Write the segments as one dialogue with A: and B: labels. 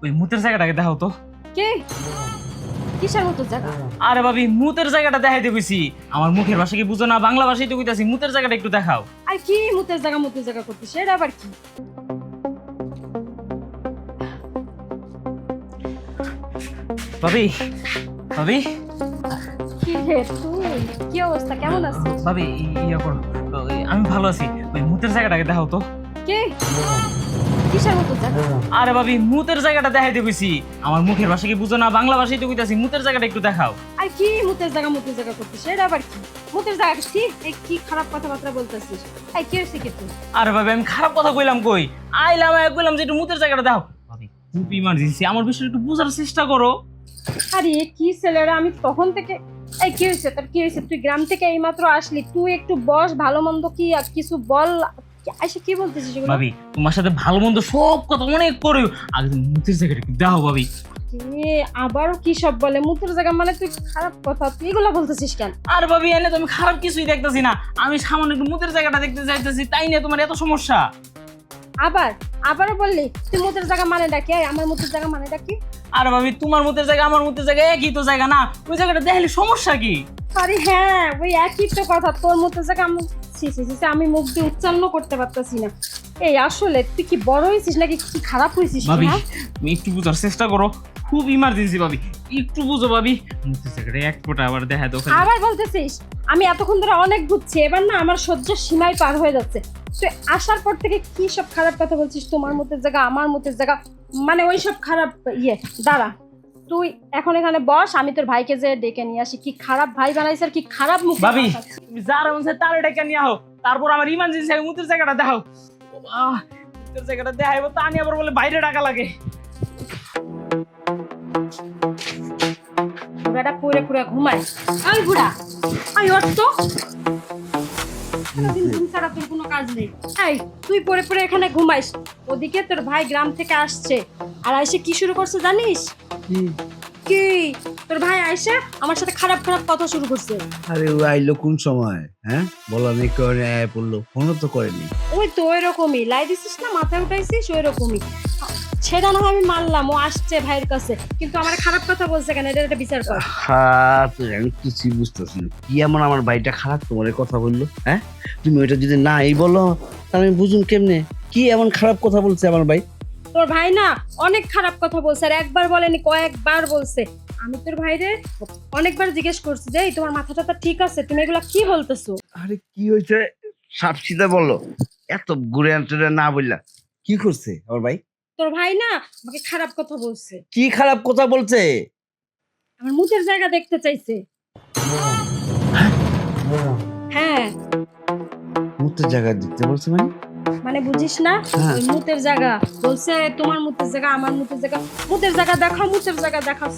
A: ওই মুতের জায়গাটাকে দেখাও তো।
B: কে কিসের মতো জায়গা?
A: আরে ভাবি মুতের জায়গাটা দেখাইতে কইছি। আমার মুখের ভাষা কি বুঝো না, বাংলা ভাষাই তো কইতাছি, মুতের জায়গাটা একটু দেখাও।
B: আর কি মুতের জায়গা করতে সেটা আবার কি?
A: ভাবি ভাবি
B: কি রে তুই, কি অবস্থা, কেমন আছিস?
A: ভাবি ইয়া করো, আমি ভালো আছি। ওই মুতের জায়গাটাকে দেখাও তো।
B: কে কিসের মতো জায়গা?
A: আরে ভাবি মুতের জায়গাটা দেখাইতে কইছি। আমার মুখের ভাষা কি বুঝো না, বাংলা ভাষাই তো কইতাছি, মুতের জায়গাটা একটু দেখাও।
B: আর কি মুতের জায়গা করতে সেটা আবার কি? মুতের জায়গা কি খারাপ কথাবার্তা বলতেছিস? এই কি হয়েছে কি তুই?
A: আরে ভাবি আমি খারাপ কথা কইলাম কই? কইলাম যে একটু মুতের জায়গাটা দাও। ভাবি খুব ইমার্জেন্সি, আমার বিষয়টা একটু বোঝার চেষ্টা করো।
B: আরে কি ছেলেরা, আমি তখন থেকে এই কি হয়েছে তোর, কি হয়েছে? তুই গ্রাম থেকে এইমাত্র আসলি, তুই একটু বস, ভালো মন্দ কি আর কিছু বল। আইসা কি বলতেছিস এগুলো?
A: ভাবি তোমার সাথে ভালো মন্দ সব কথা অনেক করে, আগে তুমি মুতের জায়গাটা একটু দাও ভাবি।
B: এ আবারও কি সব বলে মুতের জায়গা, মানে তুই খারাপ কথা তুই এগুলো বলতেছিস কেন?
A: আর ভাবি এনে তুমি খারাপ কিছুই দেখতেছি না, আমি সামান্য একটু মুতের জায়গাটা দেখতে চাইতেছি, তাই নিয়ে তোমার এত সমস্যা।
B: আবারও বললি তুই মুতের জায়গা মানে ডাকি, আমার মুতের জায়গা মানে ডাকি?
A: আর ভাবি তোমার মুতের জায়গা আমার মুতের জায়গা একই তো জায়গা না, ওই জায়গাটা দেখলে সমস্যা কি?
B: আরে হ্যাঁ ওই একই তো কথা, তোর মুতের জায়গা আমি মুখ দিয়ে উচ্চারণ করতে পারতাছি না। এই আসলে তুই কি বড় হয়েছিস নাকি কি খারাপ হয়েছিস?
A: ভাবি
B: না
A: তুমি একটু বুঝার চেষ্টা করো, খুব ইমার্জেন্সি ভাবি, একটু বুঝো ভাবি। মুতের জায়গাটা এক ফোঁটা আবার দেখা দাও।
B: আবার বলতেছিস? আমি এতক্ষণ ধরে অনেক বুঝছি, এবার না আমার সহ্যের সীমায় পার হয়ে যাচ্ছে। তুই আসার পর থেকে কি সব খারাপ কথা বলছিস, তোমার মুতের জায়গা আমার মুতের জায়গা, মানে ওই সব খারাপ দাঁড়া তুই এখন এখানে বস, আমি তোর ভাইকে যে ডেকে নিয়ে আসি। কি খারাপ ভাই বানাইছে আর কি খারাপ মুখ।
A: ভাবি তুমি যার মন চায় তার ডেকে নিয়ে আও, তারপর আমার ইমার্জেন্সি মুতের জায়গাটা দেখাও। মুতের জায়গাটা দেখাইবো তা নিয়ে আবার বলে বাইরে ডাকা লাগে।
B: বুড়াটা পুরে পুরে ঘুমায়। ওই বুড়া আই ওঠ তো, সারাদিন ঘুম ছাড়া তোর কোনো কাজ নেই। এই তুই পরে পরে এখানে ঘুমাইস, ওদিকে তোর ভাই গ্রাম থেকে আসছে, আর আইসে কি শুরু করছে জানিস? কি তোর ভাই আইসে আমার সাথে খারাপ খারাপ কথা শুরু করছে।
C: আরে ও আইলো কোন সময়? হ্যাঁ বলা নেই করে আয় পড়লো, ফোনও তো করেনি।
B: ওই তো ওই রকমই লাই দিছিস না, মাথায় উঠাইছিস ওই রকমই। সেটা না হয় আমি মানলাম, ও আসছে ভাইয়ের কাছে, কিন্তু আমার খারাপ কথা বলছে কেন, এটা একটা বিচার কর।
C: হ্যাঁ তুই আমি কিছুই বুঝতেছি না, কি এমন আমার ভাইটা খারাপ তোমার কথা বললো? হ্যাঁ তুমি ওইটা যদি না এই বলো তাহলে আমি বুঝুন কেমনে কি এমন খারাপ কথা বলছে আমার ভাই?
B: তোর ভাই না অনেক খারাপ কথা বলছে, আর একবার বলেনি কয়েকবার বলছে। আমি তোর ভাইরে অনেকবার জিজ্ঞেস করছি যে এই তোমার মাথাটা ঠিক আছে, তুমি এগুলা কি বলতেছো?
C: আরে কি হয়েছে সাপ সিধা বললো, এত ঘুরে আনতে না বললা কি করছে আমার ভাই?
B: তোর ভাই না আমাকে খারাপ কথা বলছে,
C: কি খারাপ কথা বলছে?
B: আমার মুখের জায়গা দেখতে চাইছে। হ্যাঁ
C: মুখের জায়গা দেখতে বলছে মানে?
B: মানে বুঝিস না,
C: হ্যাঁ।
B: ওই মুতের জায়গা বলছে, তোমার মুতের জায়গা আমার মুতের জায়গা, মুতের জায়গা দেখাও মুতের জায়গা দেখাও।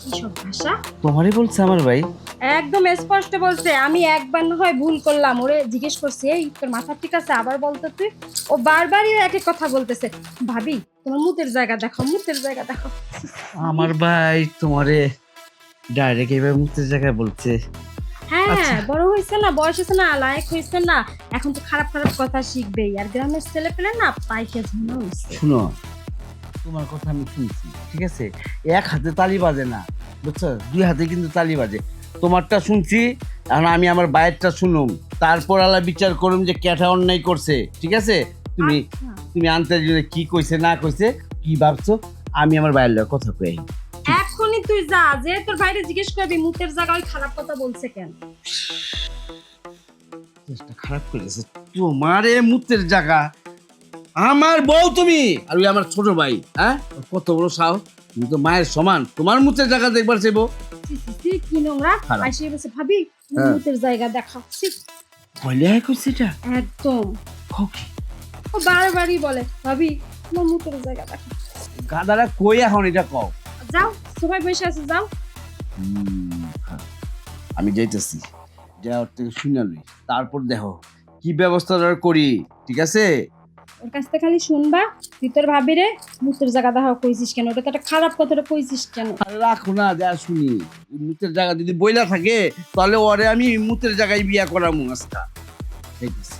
B: কি সব ভাষা!
C: তোমারই বলছে আমার ভাই?
B: একদম স্পষ্ট বলছে। আমি একবার না হয় ভুল করলাম, ওরে জিজ্ঞেস করছি এই তোর মাথা ঠিক আছে, আবার বলতো তুই। ও বারবারই একই কথা বলতেছে, ভাবি তোমার মুতের জায়গা দেখাও মুতের জায়গা দেখাও।
C: আমার ভাই তোমারে ডাইরেক্ট এইভাবে মুখের জায়গায় বলছে?
B: হ্যাঁ
C: আচ্ছা।
B: বড় হয়েছে না, বয়স হয়েছে না, লায়ক হয়েছে না, এখন তো খারাপ খারাপ কথা শিখবেই। আর গ্রামের ছেলে পেলে না পাইকে ঝুনো হয়েছে।
C: শুনো তোমার কথা আমি শুনছি, ঠিক আছে? এক হাতে তালি বাজে না, বুঝছো? দুই হাতে কিন্তু তালি বাজে। তোমারটা শুনছি, এখন আমি আমার বাইরটা শুনুম, তারপর আলা বিচার করুম যে ক্যাটা অন্যায় করছে, ঠিক আছে? তুমি
B: আচ্ছা।
C: তুমি আনতে কি কইছে না কইছে কি ভাবছো, আমি আমার বাইরের কথা কই।
B: এখনই তুই যা, যে তোর ভাইরে জিজ্ঞেস করবি মুতের জায়গায় খারাপ কথা বলছে কেন।
C: চেষ্টা খারাপ করেছে তোমারে মুতের জায়গা, আমার বউ তুমি আর ওই আমার ছোট ভাই, হ্যাঁ কত বড় সাহস, তুমি তো মায়ের সমান, তোমার মুতের জায়গা দেখবার চাইবো?
B: কি নোংরা!
C: খারাপ।
B: আইসে বসে ভাবি
C: হ্যাঁ।
B: মুতের জায়গা দেখাও।
C: কইলে কইছে এটা
B: একদম
C: ওকে
B: ও বারবারই বলে ভাবি তোমার মুতের জায়গা দেখাও।
C: গাদারা কই এখন এটা কও?
B: যাও সবাই বসে আছে, যাও।
C: হ্যাঁ। আমি যাইতেছি, যা ওর থেকে শুনে লই, তারপর দেখো কি ব্যবস্থা করি, ঠিক আছে?
B: ওর কাছ থেকে খালি শুনবা তুই তোর ভাবি রে মুতের জায়গা দেখাও কইছিস কেন, ওটা তো একটা খারাপ কথাটা কইছিস কেন।
C: আরে রাখো না, যা শুনি। মুতের জায়গা যদি বইলা থাকে তাহলে ওরে আমি মুতের জায়গায় বিয়া করামু আজকা। যাইতেছি।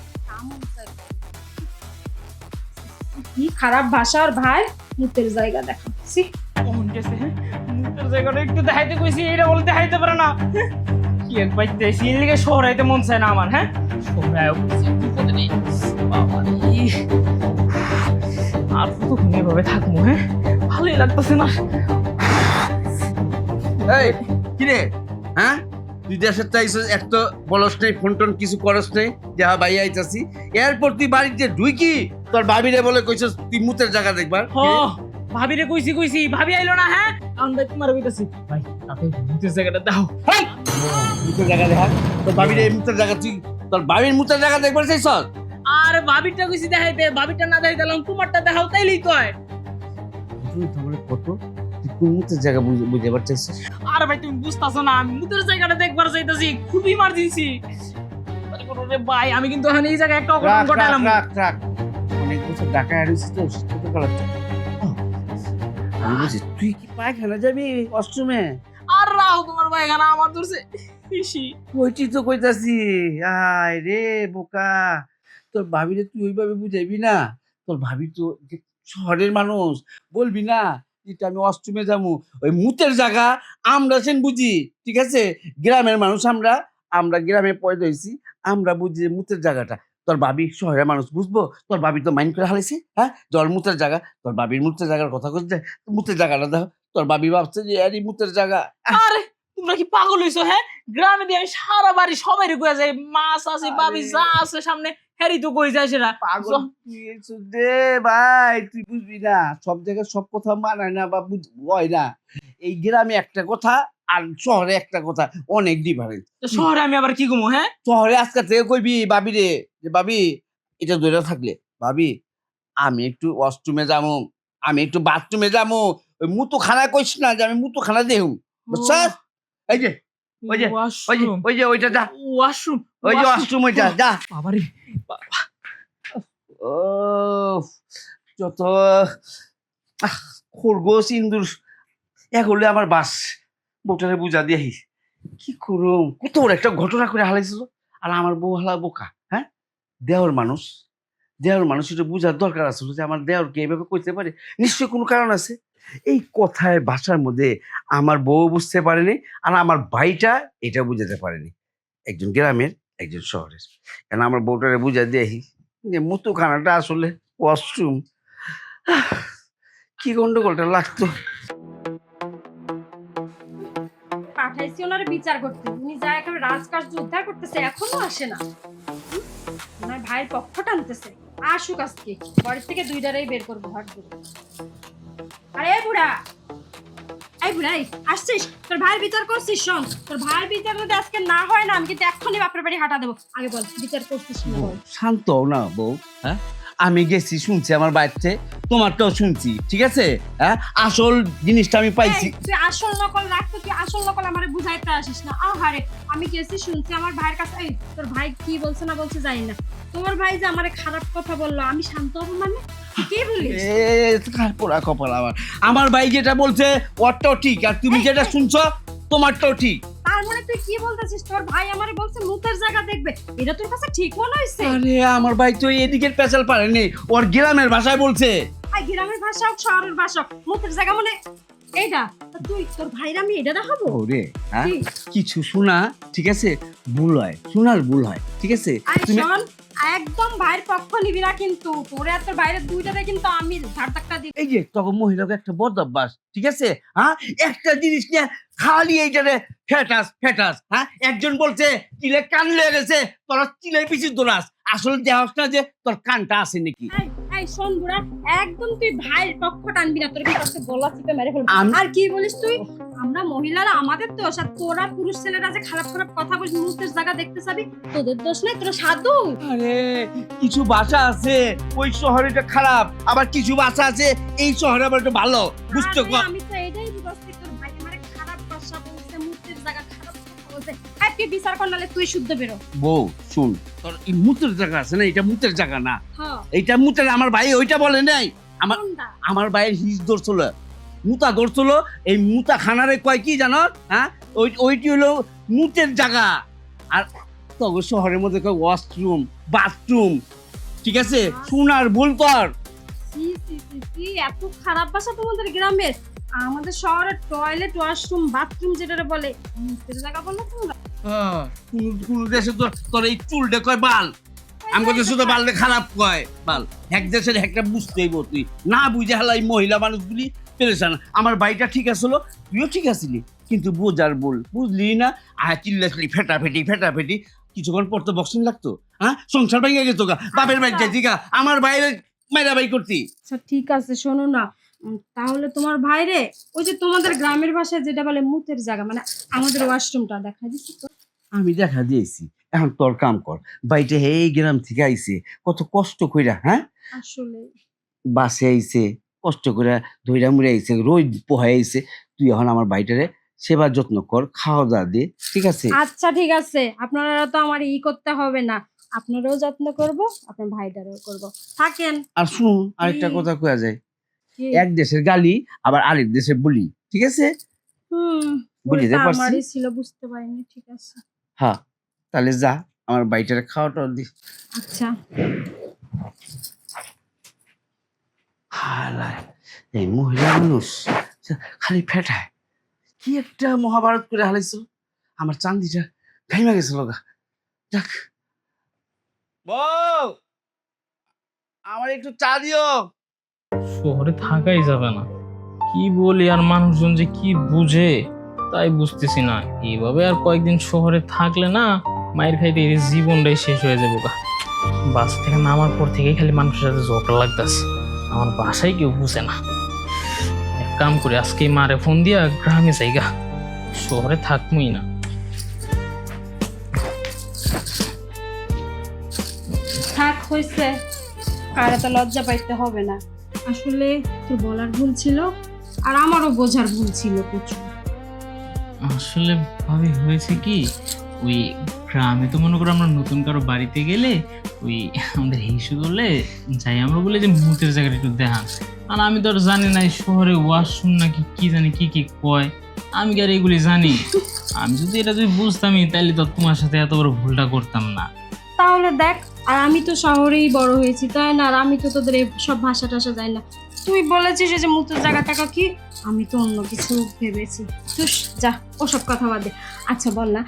B: কি খারাপ ভাষা ওর ভাই। মুতের জায়গা দেখাচ্ছি।
A: কোন গেছে হ্যাঁ মুতের জায়গাটা একটু দেখাইতে কইছি এটা বলে দেখাইতে পারে না হ্যাঁ? কি এক বাইতে সিন লিগে শহরাইতে মন চায় না আমার হ্যাঁ শহরায় কি পদে নেই বাবা রে। আর কতক্ষণ এভাবে থাকবো হ্যাঁ ভালোই লাগতেছে না।
C: এই কিরে হ্যাঁ তুই দেশের চাইছিস একটা বলস নেই ফোন টোন কিছু করস নেই যে হ্যাঁ ভাই আইতাছি এরপর তুই বাড়িতে ঢুকি তোর ভাবিরে বলে কইছিস তুই মুতের জায়গা দেখবার
A: হ ভাবিরে কইছি ভাবি আইলো না হ্যাঁ আমি ভাই তোমার কইতাছি ভাই আপনি মুতের জায়গাটা দাও
C: হেই! মুতের জায়গা দেখা তোর ভাবিরে এই মুতের জায়গা তুই তোর ভাবির মুতের জায়গা দেখবার চাইছস
A: আর ভাবিরটা কইছি দেখাইতে ভাবিরটা না দেখাইতাম তোমারটা দেখাও তাইলেই কয়।
C: তুই তোমার কত তুই কোন মুতের জায়গা বুঝাবার চাইছিস
A: আর ভাই তুমি বুঝতাছো না আমি মুতের জায়গাটা দেখবার চাইতাছি খুব ইমার্জেন্সি। রে ভাই আমি কিন্তু এখন এই জায়গায় একটা অঘটন ঘটালাম।
C: রাখ অনেক বছর ঢাকা আসছিস তো ছোট কালার আমি বুঝি তুই কি পায়খানা যাবি অষ্টমে
A: আর রাও তোমার ভাই এখানে আমার ধরছে ইসি
C: কইছি তো কইতাছি আয় রে বোকা তোর ভাবিরে তুই ওইভাবে বুঝাইবি না তোর ভাবি তো যে শহরের মানুষ বলবি না যেটা আমি অষ্টমে যাবো ওই মুতের জায়গা আমরা সেন বুঝি ঠিক আছে গ্রামের মানুষ আমরা গ্রামে পয়দা হয়েছি আমরা বুঝি যে মুতের জায়গাটা তোর ভাবি শহরের মানুষ বুঝবো তোর ভাবি তো মাইন্ড করে হারাইছে হ্যাঁ জল মুতের জায়গা তোর ভাবির মুতের জায়গার কথা কইছে মুতের জায়গাটা দেখো তোর ভাবি ভাবছে যে আরে মুতের জায়গা
A: আরে তোমরা কি পাগল হইছো হ্যাঁ গ্রামে দিয়ে আমি সারা বাড়ি সবাই কইয়া যাই মাছ আছে বাবি যা আছে সামনে হ্যারি তো কই যায় সেটা
C: পাগল তুই এসো দে ভাই তুই বুঝবি না সব জায়গায় সব কথা মানায় না বা হয় না এই গ্রামে একটা কথা আর শহরে একটা কথা অনেক ডিফারেন্স
A: তো শহরে আমি আবার কি ঘুমো হ্যাঁ
C: শহরে আজকে থেকে কইবি ভাবি রে যে ভাবি এটা ধরে থাকলে ভাবি আমি একটু ওয়াশরুমে যাবো আমি একটু বাথরুমে যাবো ওই মুতো খানা কইস না যে আমি মুতো খানা দেহু বুঝছস এই যে ওই যে ওইটা যা
A: ওয়াশরুম
C: ওই যে ওয়াশরুম ওইটা যা
A: বাবারে
C: ও যত খরগোশ ইন্দুর এক হলে আমার বাস বউটারে বুঝা দিয়ে কি করুম কত বড় একটা ঘটনা করে হালাইছিল আর আমার বউ হালা বোকা হ্যাঁ দেওয়ার মানুষ এটা বুঝার দরকার আছে যে আমার দেওরকে এইভাবে কইতে পারে নিশ্চয়ই কোনো কারণ আছে এই কথায় ভাষার মধ্যে আমার বউ বুঝতে পারেনি আর আমার ভাইটা এটা বুঝাতে পারেনি একজন গ্রামের একজন শহরের কেন আমার বউটারে বুঝা দিয়ে যে মুতুখানাটা আসলে ওয়াশরুম কি গন্ডগোলটা লাগতো
B: পাঠাইছি ওনার বিচার করতে উনি যা একেবারে রাজকার্য উদ্ধার করতেছে এখনো আসে না ওনার ভাইয়ের পক্ষ টানতেছে আসুক আজকে বাড়ি থেকে দুইটারেই বের করবো হাট করে। আরে এই বুড়া এই আসছিস তোর ভাইয়ের বিচার করছিস শোন তোর ভাইয়ের বিচার যদি আজকে না হয় না আমি কিন্তু এক্ষুনি বাপের বাড়ি হাঁটা দেবো আগে বল বিচার করছিস না বল।
C: শান্ত হও না বউ হ্যাঁ আমি গেছি শুনছি আমার বাড়িতে তোমারটাও শুনছি ঠিক আছে হ্যাঁ আসল জিনিসটা আমি পাইছি
B: তুই আসল নকল রাখতো তুই আসল নকল আমারে বুঝাইতে আসিস না আহারে আমি গেছি শুনছি আমার ভাইয়ের কাছে এই তোর ভাই কি বলছে না বলছে জানি না তোমার ভাই যে আমারে খারাপ কথা বললো আমি শান্ত হব মানে কি বলিস
C: পোড়া কপাল আমার ভাই যেটা বলছে ওরটাও ঠিক আর তুমি যেটা শুনছো তোমারটাও ঠিক
B: তার মানে তুই কি বলতেছিস তোর ভাই আমারে বলছে মুতের জায়গা দেখবে এটা তোর কাছে ঠিক মনে হইছে?
C: আরে আমার ভাই তো এদিকের পেছাল পারেনি ওর গ্রামের ভাষায় বলছে
B: আই গ্রামের ভাষা হোক শহরের ভাষা মুতের জায়গা মানে এইটা তুই তোর ভাইরা আমি এটা দেখাবো
C: ওরে হ্যাঁ কিছু শোনা ঠিক আছে ভুল হয় শোনার ভুল হয় ঠিক আছে
B: তুমি একদম ভাইয়ের পক্ষ নিবি না কিন্তু তোরে আর তোর বাইরের দুইটারে কিন্তু আমি ধারধাক্কা দিই
C: এই যে তখন মহিলাকে একটা বদ অভ্যাস ঠিক আছে হ্যাঁ একটা জিনিস নিয়ে খালি এইটারে ফেটাস হ্যাঁ একজন বলছে চিলে কান লেগে গেছে তোরা চিলের পিছু দৌড়াস আসলে দেখাস না যে তোর কানটা আছে নাকি
B: এই শোন বুড়া একদম তুই ভাইয়ের পক্ষ টানবি না তোর কাছে গলা চিপে মেরে ফেলবো আর কি বলিস তুই আমরা মহিলারা আমাদের দোষ আর তোরা পুরুষ ছেলেরা যে খারাপ খারাপ কথা বলিস মুখের জায়গা দেখতে যাবি তোদের দোষ নেই তোরা সাধু
C: আরে কিছু ভাষা আছে ওই শহরে এটা খারাপ আবার কিছু ভাষা আছে এই শহরে আবার এটা ভালো বুঝতে কর
B: আমি তো এটাই বুঝছি তোর ভাই আমারে খারাপ ভাষা বলছে মুখের জায়গা খারাপ কথা বলছে তুই বিচার করলে তুই শুদ্ধ বেরো
C: বউ শুন তোর এই মুতের জায়গা আছে না এটা মুতের জায়গা না
B: হ্যাঁ
C: এইটা মুতের আমার ভাই ওইটা বলে নাই আমার ভাইয়ের হিস ধরছিল মুতা ধরছিল এই মুতা খানারে কয় কি জানো হ্যাঁ ওইটি হলো মুতের জায়গা আর তখন শহরের মধ্যে কয় ওয়াশরুম বাথরুম ঠিক আছে শোনার ভুল কর
B: কি এত খারাপ ভাষা তোমাদের গ্রামের? আমাদের শহরের টয়লেট ওয়াশরুম বাথরুম যেটা বলে মুখের জায়গা বলো তোমরা।
C: কোন দেশে তোর এই চুলটা কয় বাল, আমাকে দেশে তো বালটা খারাপ কয় বাল। এক দেশের একটা বুঝতেই তুই না বুঝে হালাই মহিলা মানুষগুলি পেরেছান। আমার বাড়িটা ঠিক আসলো, তুইও ঠিক আছিলি, কিন্তু বোঝার বল বুঝলি না, চিল্লাছিলি ফেটাফেটি কিছুক্ষণ পর তো বক্সিং লাগতো। হ্যাঁ, সংসার ভেঙে গেছো গা, বাপের বাড়ি যাইছি গা, আমার বাইরে মেয়েরা বাই করতি।
B: আচ্ছা ঠিক আছে, শোনো না, তাহলে তোমার ভাইরে ওই যে তোমাদের গ্রামের ভাষায় যেটা বলে মুতের জায়গা, মানে আমাদের ওয়াশরুমটা দেখা দিচ্ছি তো।
C: আমি দেখা দিয়েছি, এখন তোর কাম কর। বাড়িতে এই গ্রাম থেকে আইছে কত কষ্ট কইরা, হ্যাঁ
B: আসলে
C: বাসে আইছে কষ্ট করে, ধইরা মুড়ে আইছে, রোদ পোহাই আইছে। তুই এখন আমার বাড়িটারে সেবা যত্ন কর, খাওয়া দাওয়া দে, ঠিক আছে?
B: আচ্ছা ঠিক আছে, আপনারা তো আমার করতে হবে না, আপনারও যত্ন করব, আপনার ভাইটারও করব, থাকেন।
C: আর শুন, আরেকটা কথা কয়া যায়, এক দেশের গালি আবার আরেক দেশের বলি, ঠিক আছে? বুঝতে
B: বলতে
C: পারছি।
B: আমারই ছিল, বুঝতে পারিনি, ঠিক আছে।
C: হ্যাঁ, তাহলে যা আমার বাড়িটারে খাওয়াটা দি।
B: আচ্ছা
C: হালায়, এই মহিলা মানুষ খালি ফেটায়, কি একটা মহাভারত করে হালাইছিল, আমার চান্দিটা ঘাইমা গেছিল গা। যাক বউ, আমার একটু চা দিও।
A: শহরে থাকাই যাবে না, কি বলি আর মানুষজন যে কি বুঝে তাই বুঝতেছি না। এইভাবে আর কয়েকদিন শহরে থাকলে না মায়ের খাইতে এই জীবনটাই শেষ হয়ে যাবো গা। বাস থেকে নামার পর থেকেই খালি মানুষের সাথে ঝগড়া লাগতেছে, আমার বাসায় কেউ বুঝে না। এক কাম করি, আজকে মারে ফোন দিয়া গ্রামে যাই গা, শহরে থাকবই না।
B: থাক, হয়েছে, আর এত লজ্জা পাইতে হবে না। আসলে তোর বলার ভুল ছিল, আর আমারও বোঝার ভুল ছিল প্রচুর।
A: আসলে ভাবে হয়েছে কি, ওই গ্রামে তো মনে করো আমরা নতুন কারো বাড়িতে গেলে ওই আমাদের হিসু করলে যাই, আমরা বলে যে মুতের জায়গাটা একটু দেখান। আর আমি তো আর জানি না এই শহরে ওয়াশরুম নাকি কি জানি কি কি কয়, আমি কি আর এগুলি জানি? আমি যদি বুঝতামই তাহলে তো তোমার সাথে এত বড় ভুলটা করতাম না।
B: তাহলে দেখ, আর আমি তো শহরেই বড় হয়েছি তাই না, আর আমি তো তোদের এই সব ভাষা টাষা যাই না। তুই বলেছিস যে মুতুর জায়গাটাকা কি, আমি তো অন্য কিছু ভেবেছি। তুই যা, ওসব কথা বাদে। আচ্ছা বল না,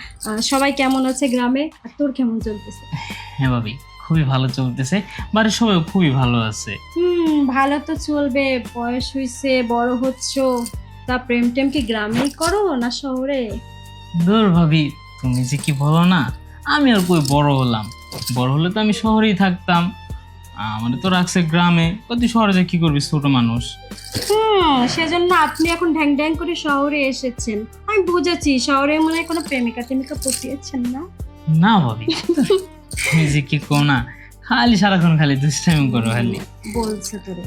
B: সবাই কেমন আছে গ্রামে, আর তোর কেমন চলতেছে?
A: হ্যাঁ ভাবি, খুবই ভালো চলতেছে, বাড়ির সবাই খুবই ভালো আছে।
B: ভালো তো চলবে, বয়স হইছে, বড় হচ্ছ, তা প্রেম টেম কি গ্রামেই করো না শহরে?
A: দূর ভাবি, তুমি যে কি বলো না, আমি আর কই বড় হলাম, বড় হলে তো আমি শহরেই থাকতাম, আমাদের তো রাখছে গ্রামে, তুই শহরে যে কি করবি, ছোট মানুষ।
B: সেজন্য আপনি এখন ঢ্যাং ঢ্যাং করে শহরে এসেছেন। আমি বুঝেছি, শহরে মনে হয় কোনো প্রেমিকা টেমিকা পটিয়েছেন না?
A: না ভাবি, তুমি যে কি কো না, খালি সারাক্ষণ খালি দুষ্টামি করো খালি।
B: বলছে তোরে,